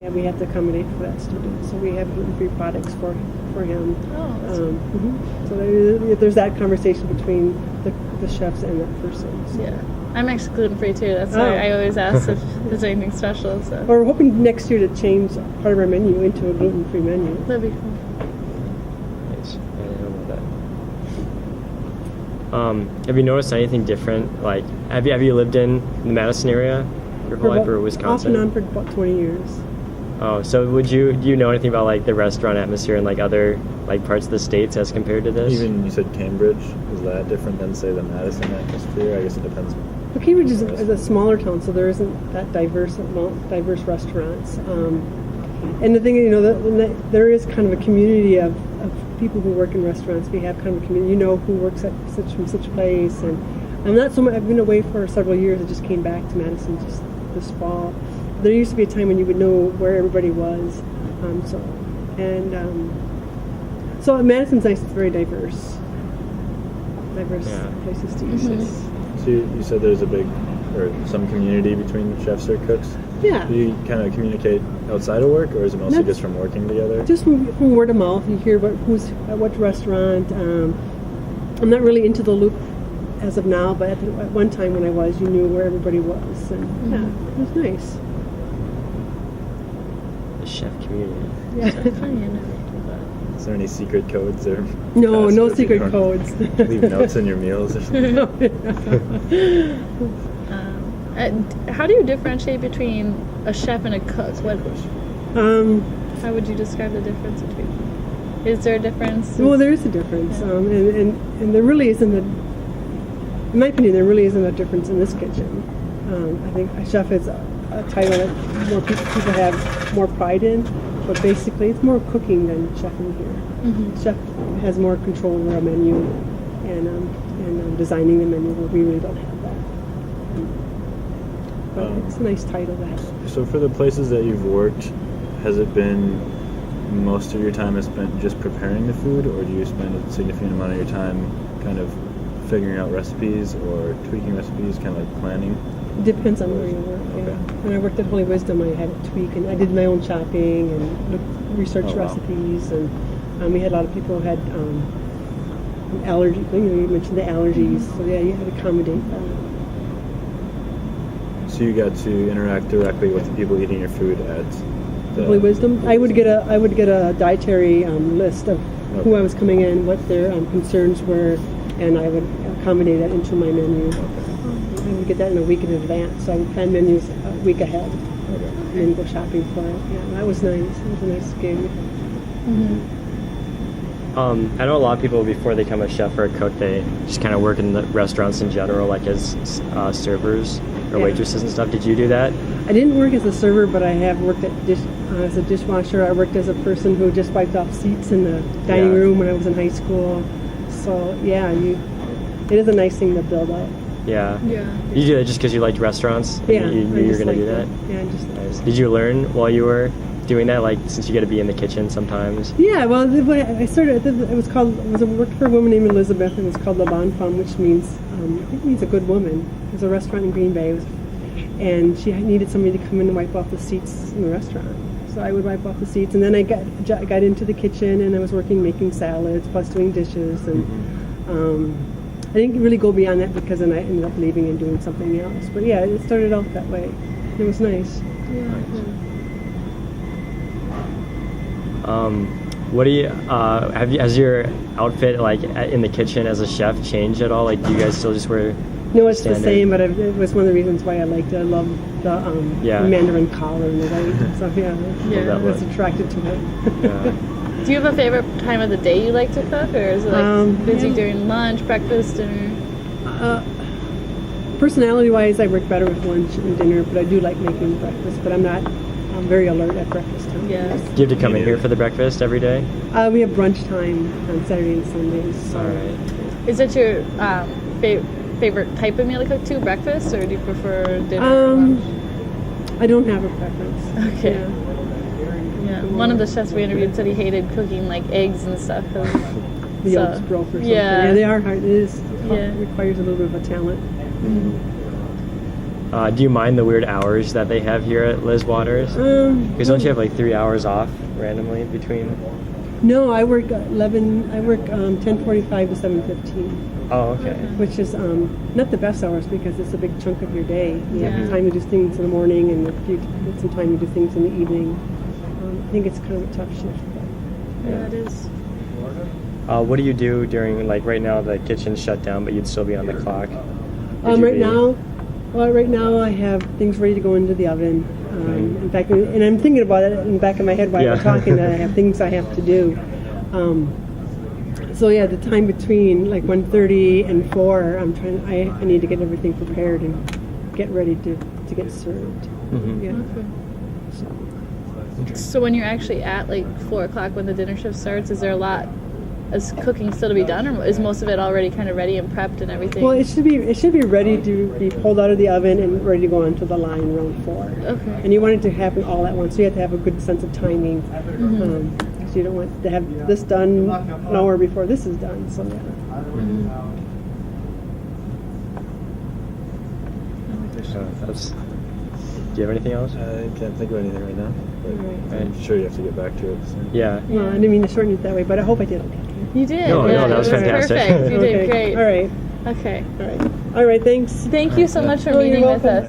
Yeah, we have to accommodate for that student, so we have gluten-free products for him. Oh, So there's that conversation between the chefs and that person. So. yeah. I'm actually gluten-free too. That's why I always ask if there's anything special. So We're hoping next year to change part of our menu into a gluten-free menu. that'd be cool. Nice. I didn't know about that. Have you noticed anything different? Like, have you lived in the Madison area your whole life, or Wisconsin? Off and on for about 20 years. Oh, so do you know anything about like the restaurant atmosphere in like other like parts of the states as compared to this? Even you said Cambridge. Is that different than say the Madison atmosphere? I guess it depends. Well, Cambridge is a smaller town, so there isn't that diverse restaurants. And the thing, there is kind of a community of people who work in restaurants. We have kind of a community, who works at such place. And I'm not so much. I've been away for several years. I just came back to Madison just this fall. There used to be a time when you would know where everybody was. So Madison's nice. It's very diverse places to eat. So you said there's some community between chefs or cooks. Yeah. Do you kind of communicate outside of work, or is it mostly just from working together? Just from word of mouth. You hear who's at what restaurant. I'm not really into the loop as of now, but at one time when I was, you knew where everybody was, and it was nice. The chef community. Yeah. Is there any secret codes or? No secret codes. Leave notes in your meals or something. How do you differentiate between a chef and a cook? How would you describe the difference between them? Is there a difference? Well, there is a difference, and there really isn't in my opinion, there really isn't a difference in this kitchen. I think a chef is a title that more people have more pride in, but basically it's more cooking than chefing here. Chef has more control over a menu and designing the menu, where we really don't have that. But it's a nice title to have. So for the places that you've worked, has it been most of your time is spent just preparing the food, or do you spend a significant amount of your time kind of figuring out recipes or tweaking recipes, kind of like planning? It depends on where you work. Yeah. When I worked at Holy Wisdom, I had to tweak, and I did my own shopping and researched recipes, and we had a lot of people who had allergy. You mentioned the allergies, so yeah, you had to accommodate that. So you got to interact directly with the people eating your food at the Holy Wisdom. I would get a dietary list of who I was coming in, what their concerns were, and I would accommodate that into my menu. I would get that in a week in advance, so I would plan menus a week ahead, and then go shopping for it. Yeah, that was nice. It was a nice gig. I know a lot of people before they become a chef or a cook, they just kind of work in the restaurants in general, like as servers or waitresses and stuff. Did you do that? I didn't work as a server, but I have worked as a dishwasher. I worked as a person who just wiped off seats in the dining room when I was in high school. So yeah, it is a nice thing to build up. Yeah. Yeah. You do that just because you liked restaurants? Yeah. You knew you were going to do that? Yeah, just Nice. Did you learn while you were doing that, like, since you got to be in the kitchen sometimes? Yeah, well, I started. I worked for a woman named Elizabeth, and it was called La Bonne Femme, which means I think it means a good woman. It was a restaurant in Green Bay, and she needed somebody to come in and wipe off the seats in the restaurant. So I would wipe off the seats, and then I got into the kitchen, and I was making salads, plus doing dishes, and I didn't really go beyond that because then I ended up leaving and doing something else. But yeah, it started out that way. It was nice. What do you has your outfit like in the kitchen as a chef changed at all? Like, do you guys still just wear? No, it's standard? the same, but it was one of the reasons why I liked it. I love the mandarin collar and the white. So I was attracted to it. Yeah. Do you have a favorite time of the day you like to cook, or is it like busy during lunch, breakfast, dinner? Personality-wise, I work better with lunch and dinner, but I do like making breakfast. But I'm not very alert at breakfast time. Yes. Do you have to come in here for the breakfast every day? We have brunch time on Saturday and Sundays. So. All right. Is that your favorite type of meal to cook too, breakfast, or do you prefer dinner or lunch? I don't have a preference. Okay. Yeah. Yeah. One of the chefs we interviewed said he hated cooking like eggs and stuff. The yolks broke or something. Yeah. Yeah, they are hard. It Yeah. requires a little bit of a talent. Do you mind the weird hours that they have here at Liz Waters? Because don't you have like 3 hours off randomly between? No, I work 11. I work 10:45 to 7:15, Oh, okay. which is not the best hours because it's a big chunk of your day. You Yeah. have time to do things in the morning, and if you get some time to do things in the evening. I think it's kind of a tough shift. But, Yeah, it is. What do you do during, like, right now the kitchen's shut down, but you'd still be on the clock? Would you Right be- now, right now I have things ready to go into the oven. In fact, and I'm thinking about it in the back of my head while Yeah. we're talking. That I have things I have to do. So yeah, the time between like 1:30 and 4, I need to get everything prepared and get ready to get served. Mhm. Yeah. So when you're actually at like 4 o'clock when the dinner shift starts, is there a lot? Is cooking still to be done, or is most of it already kind of ready and prepped and everything? Well, it should be ready to be pulled out of the oven and ready to go onto the line around 4. Okay. And you want it to happen all at once, so you have to have a good sense of timing. So you don't want to have this done an hour before this is done. So yeah. That's. Do you have anything else? I can't think of anything right now, but Right. I'm sure you have to get back to it soon. Yeah. Well, I didn't mean to shorten it that way, but I hope I did okay. You did. No, yeah, that was it fantastic. Perfect. You Okay. did great. All right. Okay. All right. All right. Thanks. Thank you so much for Oh, you're meeting with welcome. us.